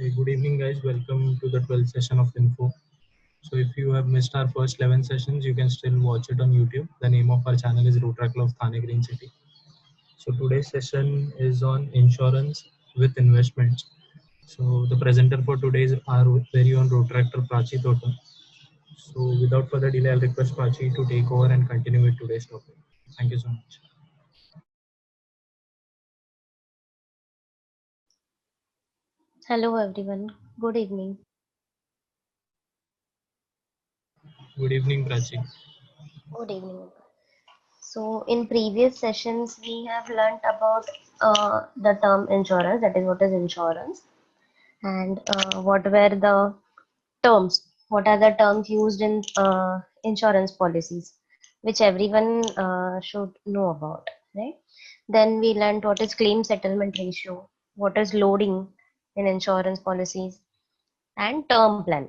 Good evening, guys. Welcome to the 12th session of Finfo. So, if you have missed our first 11 sessions, you can still watch it on YouTube. The name of our channel is Rotary Club of Thane Green City. So, today's session is on insurance with investments. So, the presenter for today is our very own Rotractor Prachi Tota. So, without further delay, I'll request Prachi to take over and continue with today's topic. Thank you so much. Hello everyone, good evening. Good evening, Prachi. Good evening. So in previous sessions we have learnt about the term insurance, that is what is insurance, and what were the terms, what are the terms used in insurance policies, which everyone should know about, right? Then we learned what is claim settlement ratio, what is loading in insurance policies, and term plan.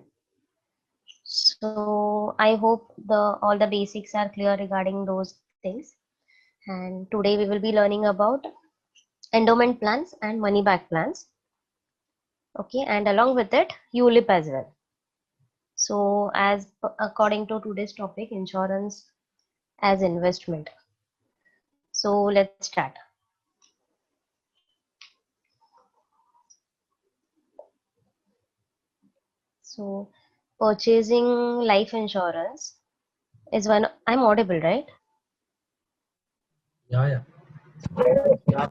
So I hope the all the basics are clear regarding those things. And today we will be learning about endowment plans and money back plans. Okay, and along with it, ULIP as well. So according to today's topic, insurance as investment. So let's start. So purchasing life insurance is one. I'm audible, right? Yeah, yeah.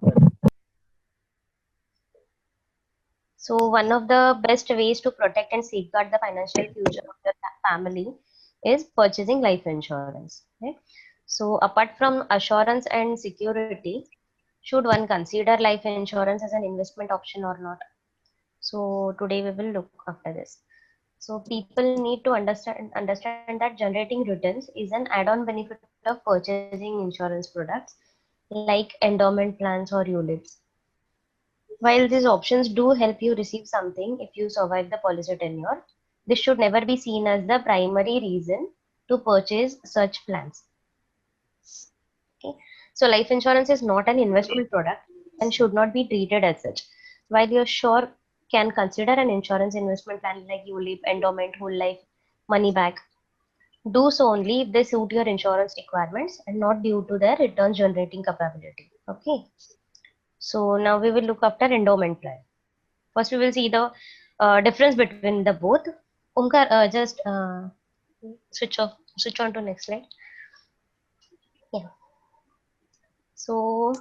So one of the best ways to protect and safeguard the financial future of your family is purchasing life insurance. Right? So apart from assurance and security, should one consider life insurance as an investment option or not? So today we will look after this. So people need to understand that generating returns is an add-on benefit of purchasing insurance products like endowment plans or ULIPs. While these options do help you receive something if you survive the policy tenure, this should never be seen as the primary reason to purchase such plans. Okay. So life insurance is not an investment product and should not be treated as such. While you sure can consider an insurance investment plan like ULIP, endowment, whole life, money back, do so only if they suit your insurance requirements and not due to their return generating capability. Okay. So now we will look after endowment plan. First, we will see the difference between the both. Omkar, just switch on to next slide. Yeah. So,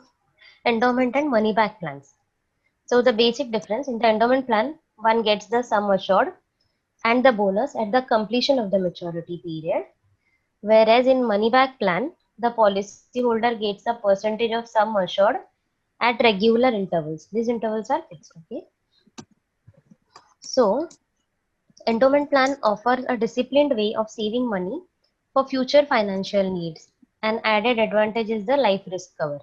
endowment and money back plans. So, the basic difference in the endowment plan, one gets the sum assured and the bonus at the completion of the maturity period. Whereas in money back plan, the policyholder gets a percentage of sum assured at regular intervals. These intervals are fixed. Okay. So, endowment plan offers a disciplined way of saving money for future financial needs. An added advantage is the life risk cover.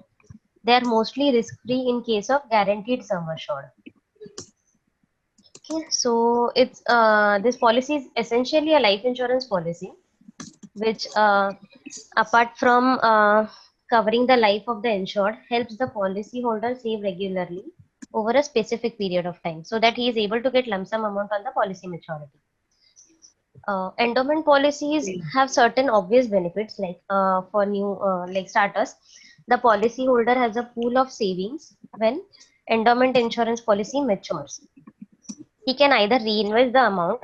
They are mostly risk-free in case of guaranteed sum assured. Okay, so it's this policy is essentially a life insurance policy, which apart from covering the life of the insured, helps the policyholder save regularly over a specific period of time, so that he is able to get lump sum amount on the policy maturity. Endowment policies have certain obvious benefits, like for new like starters, the policy holder has a pool of savings when endowment insurance policy matures. He can either reinvest the amount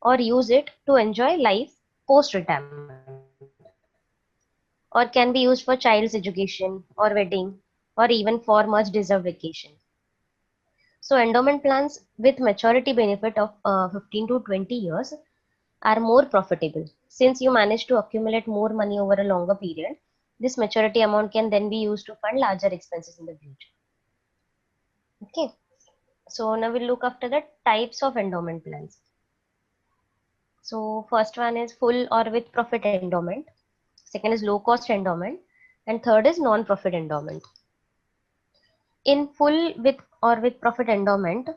or use it to enjoy life post retirement, or can be used for child's education or wedding or even for much deserved vacation. So endowment plans with maturity benefit of 15 to 20 years are more profitable. Since you manage to accumulate more money over a longer period, this maturity amount can then be used to fund larger expenses in the future. Okay, so now we'll look after the types of endowment plans. So first one is full or with profit endowment, second is low cost endowment, and third is non-profit endowment. In full with or with profit endowment,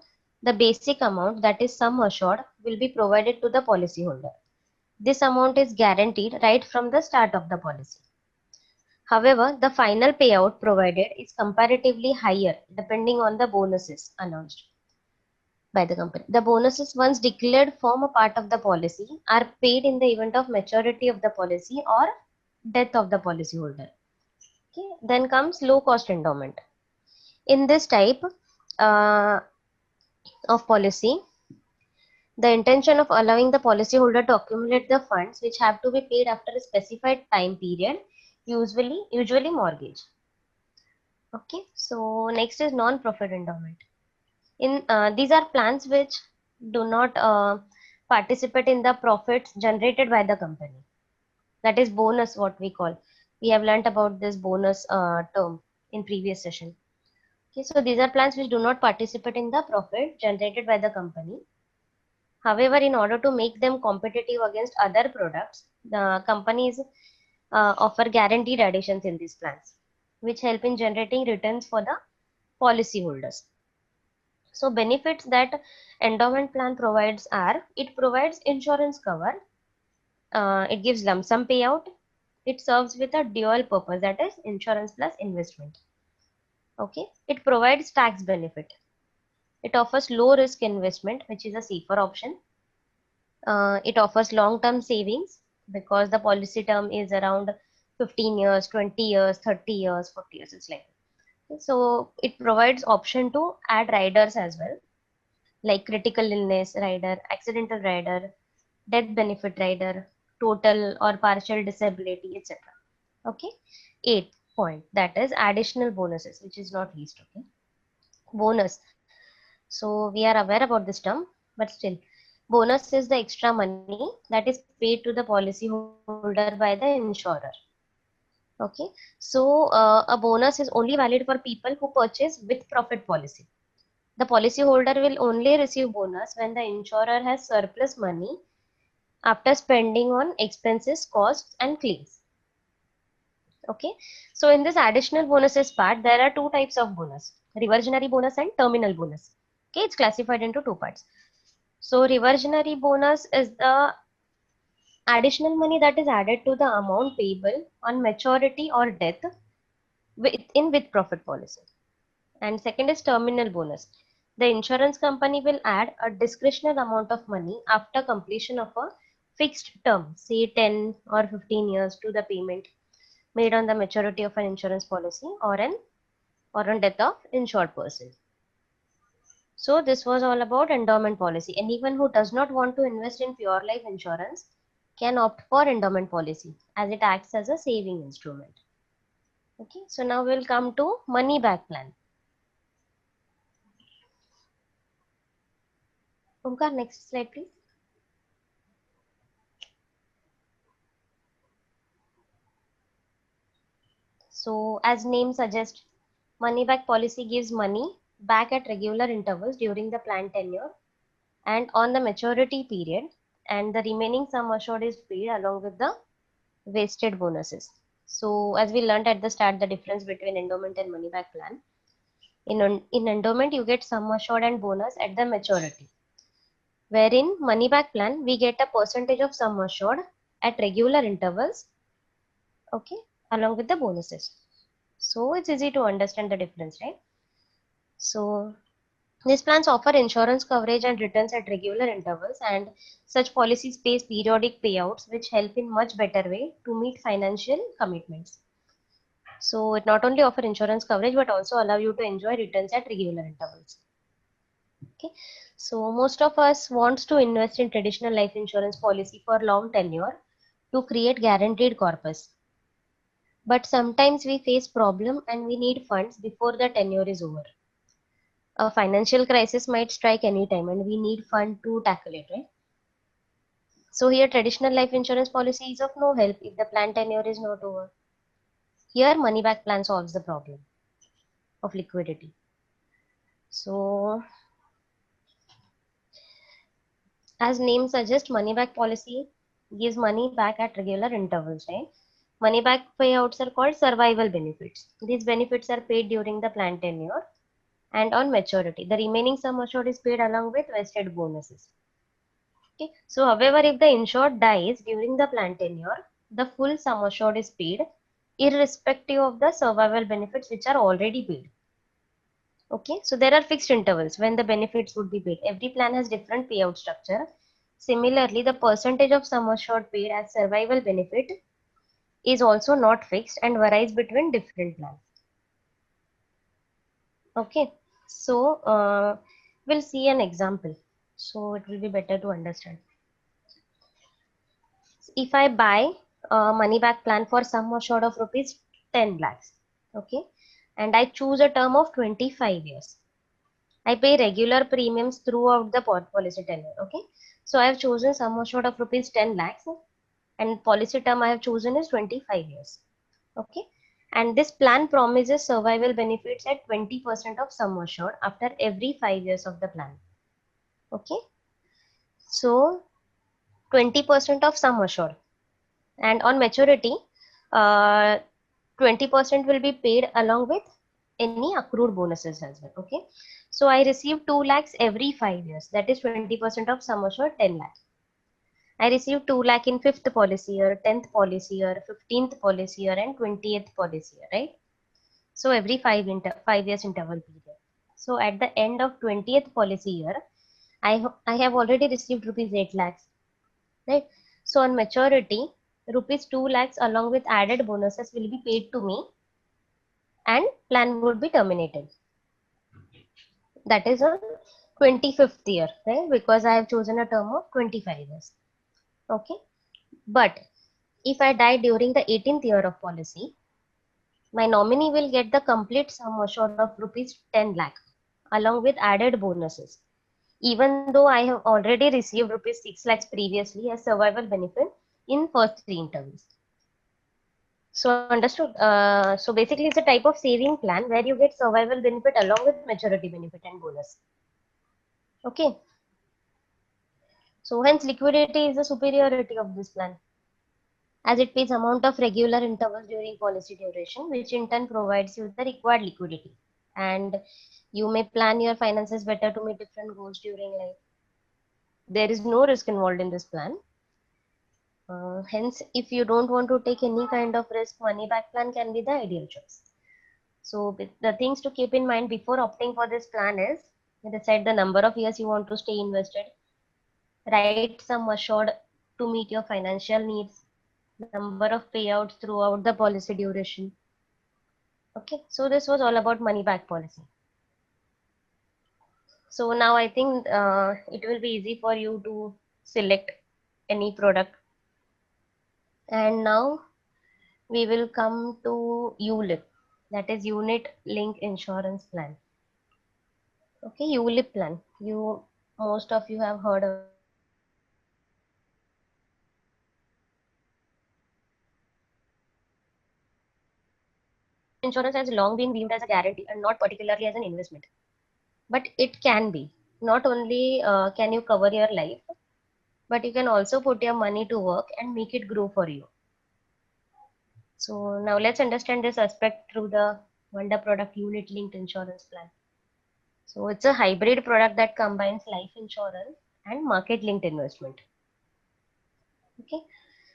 the basic amount, that is sum assured, will be provided to the policyholder. This amount is guaranteed right from the start of the policy. However, the final payout provided is comparatively higher depending on the bonuses announced. by the company. The bonuses once declared form a part of the policy are paid in the event of maturity of the policy or death of the policyholder. Okay. Then comes low cost endowment. In this type uh, of policy, the intention of allowing the policyholder to accumulate the funds which have to be paid after a specified time period, usually mortgage. Okay, so next is non-profit endowment. In these are plans which do not participate in the profits generated by the company. That is bonus, what we call. We have learnt about this bonus term in previous session. Okay, so these are plans which do not participate in the profit generated by the company. However, in order to make them competitive against other products, the companies offer guaranteed additions in these plans, which help in generating returns for the policyholders. So benefits that endowment plan provides are, it provides insurance cover, it gives lump sum payout, it serves with a dual purpose, that is insurance plus investment. Okay, it provides tax benefit. It offers low risk investment, which is a safer option. It offers long term savings because the policy term is around 15 years, 20 years, 30 years, 40 years. It's like that. So it provides option to add riders as well, like critical illness rider, accidental rider, death benefit rider, total or partial disability, etc. Okay. Eighth point, that is additional bonuses, which is not least. Okay. Bonus. So we are aware about this term, but still, bonus is the extra money that is paid to the policyholder by the insurer. Okay. So a bonus is only valid for people who purchase with profit policy. The policyholder will only receive bonus when the insurer has surplus money after spending on expenses, costs, and claims. Okay. So in this additional bonuses part, there are two types of bonus: reversionary bonus and terminal bonus. Okay, it's classified into two parts. So reversionary bonus is the additional money that is added to the amount payable on maturity or death with profit policy. And second is terminal bonus. The insurance company will add a discretionary amount of money after completion of a fixed term, say 10 or 15 years, to the payment made on the maturity of an insurance policy or on death of insured person. So this was all about endowment policy. Anyone who does not want to invest in pure life insurance can opt for endowment policy as it acts as a saving instrument. Okay, so now we'll come to money back plan. Omkar, next slide please. So as name suggests, money back policy gives money back at regular intervals during the plan tenure and on the maturity period, and the remaining sum assured is paid along with the wasted bonuses. So as we learned at the start, the difference between endowment and money back plan. In endowment, you get sum assured and bonus at the maturity. Wherein money back plan, we get a percentage of sum assured at regular intervals, okay, along with the bonuses. So it's easy to understand the difference, right? So these plans offer insurance coverage and returns at regular intervals, and such policies pay periodic payouts which help in much better way to meet financial commitments. So it not only offer insurance coverage but also allow you to enjoy returns at regular intervals. Okay. So most of us wants to invest in traditional life insurance policy for long tenure to create guaranteed corpus. But sometimes we face problem and we need funds before the tenure is over. A financial crisis might strike anytime and we need fund to tackle it, right? So here traditional life insurance policy is of no help if the plan tenure is not over. Here money back plan solves the problem of liquidity. So as name suggests, money back policy gives money back at regular intervals, right? Money back payouts are called survival benefits. These benefits are paid during the plan tenure and on maturity. The remaining sum assured is paid along with vested bonuses. Okay. So however, if the insured dies during the plan tenure, the full sum assured is paid irrespective of the survival benefits which are already paid. Okay, so there are fixed intervals when the benefits would be paid. Every plan has different payout structure. Similarly, the percentage of sum assured paid as survival benefit is also not fixed and varies between different plans. Okay, so we'll see an example. So it will be better to understand. If I buy a money back plan for sum assured of rupees 10 lakhs, okay, and I choose a term of 25 years. I pay regular premiums throughout the policy tenure. Okay, so I have chosen sum assured of rupees 10 lakhs, and policy term I have chosen is 25 years. Okay, and this plan promises survival benefits at 20% of sum assured after every 5 years of the plan. Okay, so 20% of sum assured, and on maturity, 20% will be paid along with any accrued bonuses as well. Okay, so I receive 2 lakhs every 5 years, that is 20% of sum assured 10 lakhs. I receive 2 lakh in 5th policy year, 10th policy year, 15th policy year, and 20th policy year, right? So every 5 years interval period. So at the end of 20th policy year, I have already received rupees 8 lakhs, right? So on maturity, rupees 2 lakhs along with added bonuses will be paid to me, and plan would be terminated. That is on 25th year, right? Because I have chosen a term of 25 years. Okay. But if I die during the 18th year of policy, my nominee will get the complete sum assured of rupees 10 lakh along with added bonuses, even though I have already received rupees 6 lakhs previously as survival benefit in first 3 intervals. So understood. So basically, it's a type of saving plan where you get survival benefit along with maturity benefit and bonus. Okay. So hence liquidity is the superiority of this plan, as it pays amount of regular intervals during policy duration, which in turn provides you the required liquidity. And you may plan your finances better to meet different goals during life. There is no risk involved in this plan. Hence, if you don't want to take any kind of risk, money back plan can be the ideal choice. So the things to keep in mind before opting for this plan is decide the number of years you want to stay invested, write some assured to meet your financial needs, number of payouts throughout the policy duration. Okay, so this was all about money back policy. So now I think it will be easy for you to select any product. And now we will come to ULIP, that is Unit Link Insurance Plan. Okay, ULIP plan. Most of you have heard about it. Life insurance has long been viewed as a guarantee and not particularly as an investment. But it can be. Not only can you cover your life, but you can also put your money to work and make it grow for you. So now let's understand this aspect through the Wonder product unit linked insurance plan. So it's a hybrid product that combines life insurance and market linked investment. Okay.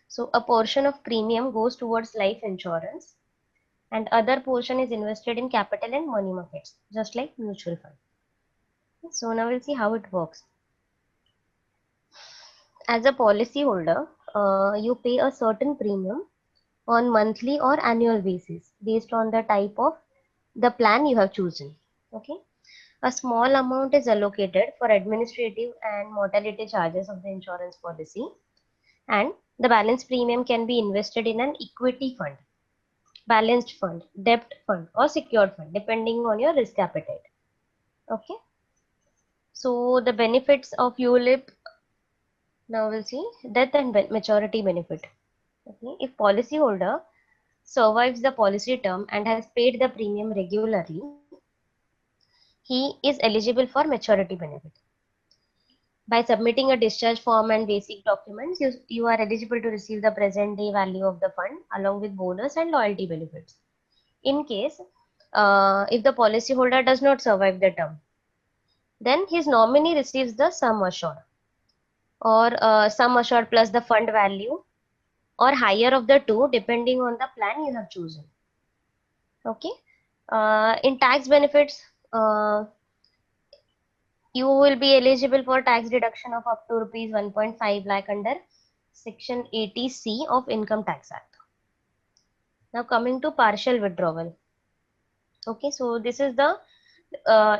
So a portion of premium goes towards life insurance and other portion is invested in capital and money markets, just like mutual fund. So now we'll see how it works. As a policy holder, you pay a certain premium on monthly or annual basis based on the type of the plan you have chosen. Okay. A small amount is allocated for administrative and mortality charges of the insurance policy, and the balance premium can be invested in an equity fund, balanced fund, debt fund, or secured fund, depending on your risk appetite. Okay. So the benefits of ULIP, now we'll see death and maturity benefit. Okay. If policyholder survives the policy term and has paid the premium regularly, he is eligible for maturity benefit. By submitting a discharge form and basic documents, you are eligible to receive the present day value of the fund along with bonus and loyalty benefits. In case, if the policyholder does not survive the term, then his nominee receives the sum assured or sum assured plus the fund value or higher of the two depending on the plan you have chosen. Okay. In tax benefits, uh, you will be eligible for tax deduction of up to rupees 1.5 lakh under Section 80C of Income Tax Act. Now coming to partial withdrawal. Okay, so this is the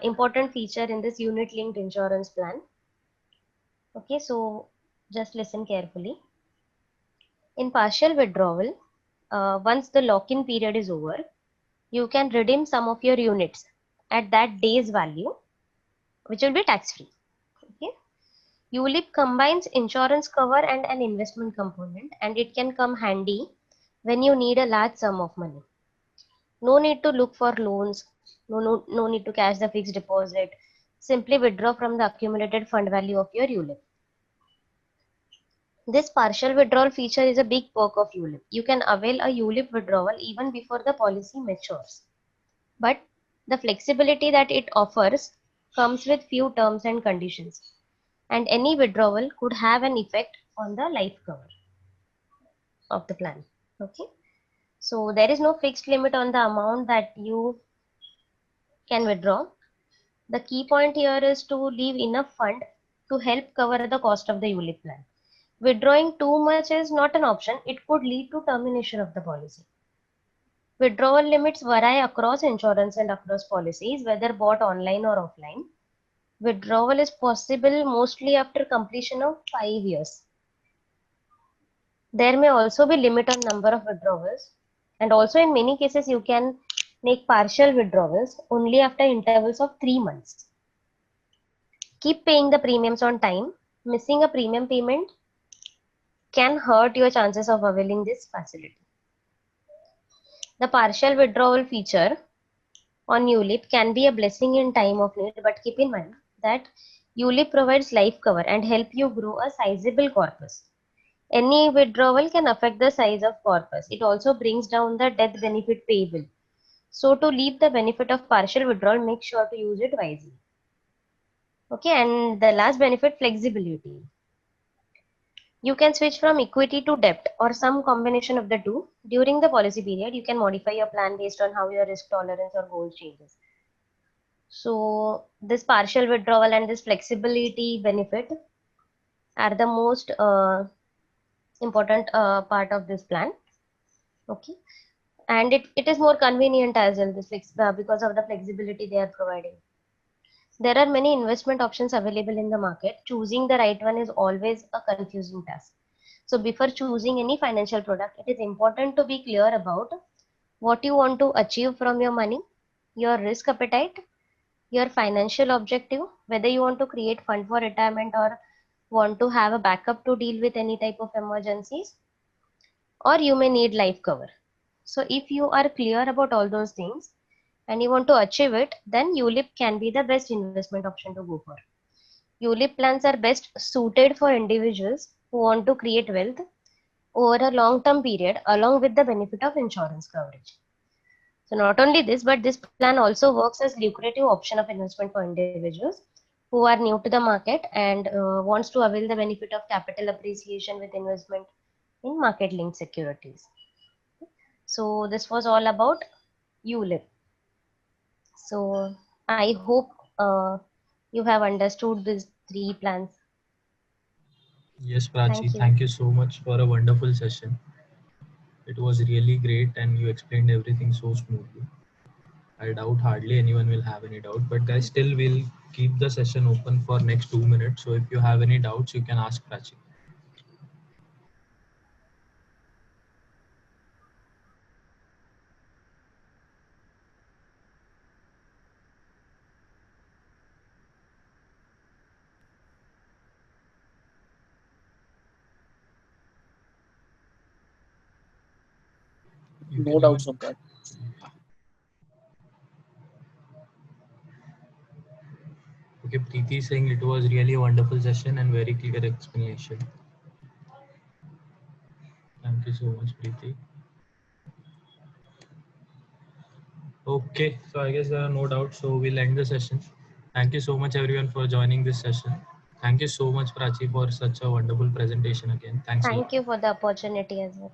important feature in this unit linked insurance plan. Okay, so just listen carefully. In partial withdrawal, once the lock-in period is over, you can redeem some of your units at that day's value, which will be tax-free. Okay. ULIP combines insurance cover and an investment component, and it can come handy when you need a large sum of money. No need to look for loans, no need to cash the fixed deposit. Simply withdraw from the accumulated fund value of your ULIP. This partial withdrawal feature is a big perk of ULIP. You can avail a ULIP withdrawal even before the policy matures. But the flexibility that it offers comes with few terms and conditions, and any withdrawal could have an effect on the life cover of the plan. Okay, so there is no fixed limit on the amount that you can withdraw. The key point here is to leave enough fund to help cover the cost of the ULIP plan. Withdrawing too much is not an option. It could lead to termination of the policy. Withdrawal limits vary across insurance and across policies, whether bought online or offline. Withdrawal is possible mostly after completion of 5 years. There may also be limit on number of withdrawals, and also in many cases you can make partial withdrawals only after intervals of 3 months. Keep paying the premiums on time. Missing a premium payment can hurt your chances of availing this facility. The partial withdrawal feature on ULIP can be a blessing in time of need, but keep in mind that ULIP provides life cover and help you grow a sizable corpus. Any withdrawal can affect the size of corpus. It also brings down the death benefit payable. So to leave the benefit of partial withdrawal, make sure to use it wisely. Okay, and the last benefit, flexibility. You can switch from equity to debt or some combination of the two. During the policy period, you can modify your plan based on how your risk tolerance or goals changes. So this partial withdrawal and this flexibility benefit are the most important part of this plan. Okay, and it is more convenient as well, this because of the flexibility they are providing. There are many investment options available in the market. Choosing the right one is always a confusing task. So before choosing any financial product, it is important to be clear about what you want to achieve from your money, your risk appetite, your financial objective, whether you want to create fund for retirement or want to have a backup to deal with any type of emergencies, or you may need life cover. So if you are clear about all those things and you want to achieve it, then ULIP can be the best investment option to go for. ULIP plans are best suited for individuals who want to create wealth over a long-term period along with the benefit of insurance coverage. So not only this, but this plan also works as lucrative option of investment for individuals who are new to the market and wants to avail the benefit of capital appreciation with investment in market-linked securities. So this was all about ULIP. So I hope you have understood these 3 plans. Yes, Prachi, Thank you. thank you so much for a wonderful session. It was really great and you explained everything so smoothly. I doubt hardly anyone will have any doubt, but guys, still we'll keep the session open for next 2 minutes. So if you have any doubts, you can ask Prachi. You No can doubts even. of that. Okay, Preeti is saying it was really a wonderful session and very clear explanation. Thank you so much, Preeti. Okay, so I guess there are no doubts, so we'll end the session. Thank you so much, everyone, for joining this session. Thank you so much, Prachi, for such a wonderful presentation again. Thanks a lot. Thank you for the opportunity as well.